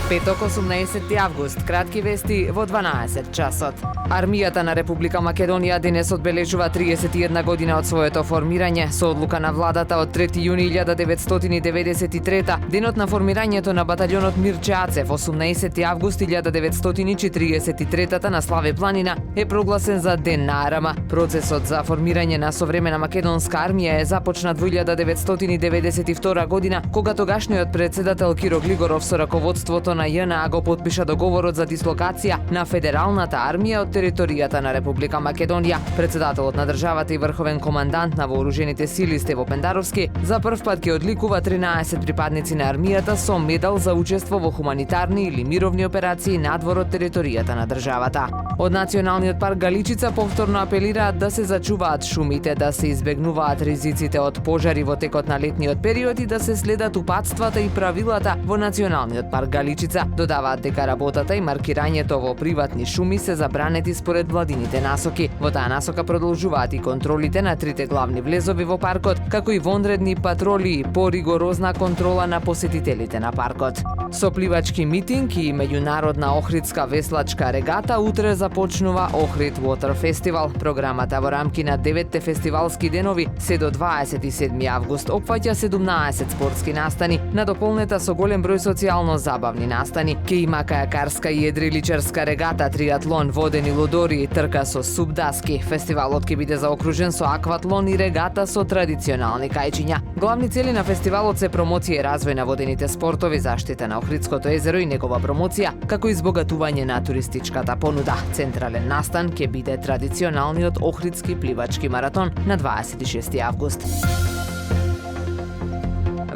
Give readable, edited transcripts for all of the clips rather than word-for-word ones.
Петок, 18 август, кратки вести во 12 часот. Армијата на Република Македонија денес одбележува 31 година од своето формирање со одлука на владата од 3 јуни 1993, денот на формирањето на баталјонот Мирче Ацев, 18 август 1943 на Славе планина е прогласен за Ден на Арама. Процесот за формирање на современа македонска армија е започнат во 1992 година, кога тогашниот председател Киро Глигоров со раководството на ЈНА го потпиша договорот за дислокација на федералната армија од територијата на Република Македонија. Председателот на државата и врховен командант на вооружените сили Стево Пендаровски за прв пат ќе одликува 13 припадници на армијата со медал за учество во хуманитарни или мировни операции надвор од територијата на државата. Од Националниот парк Галичица повторно апелираат да се зачуваат шумите, да се избегнуваат ризиците од пожари во текот на летниот период и да се следат упатствата и правилата во Националниот парк Галичица. Додаваат дека работата и маркирањето во приватни шуми се забранети според владините насоки. Во таа насока продолжуваат и контролите на трите главни влезови во паркот, како и вонредни патроли и поригорозна контрола на посетителите на паркот. Со пливачки митинг и меѓународна охридска веслачка регата утре започнува Охрид Water Festival. Програмата во рамки на 9 фестивалски денови се до 27 август опфаќа 17 спортски настани, надополнета со голем број социјално забавни настани. Ке има кајакарска и едриличарска регата, триатлон, водени лудори и трка со субдаски. Фестивалот ќе биде заокружен со акватлон и регата со традиционални кајчиња. Главни цели на фестивалот се промоција и развој на водените спортови, заштита на Охридското езеро и негова промоција, како и избогатување на туристичката понуда. Централен настан ќе биде традиционалниот Охридски пливачки маратон на 26 август.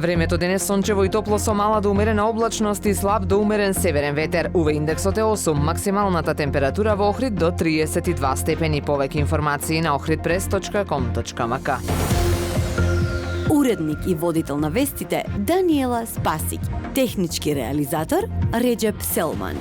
Времето денес сончево и топло со мала до умерена облачност и слаб до умерен северен ветер. УВ индексот е 8, максималната температура во Охрид до 32 степени. Повеќе информации на ohridpress.com.mk. Уредник и водител на вестите Даниела Спасик. Технички реализатор Реджеп Селман.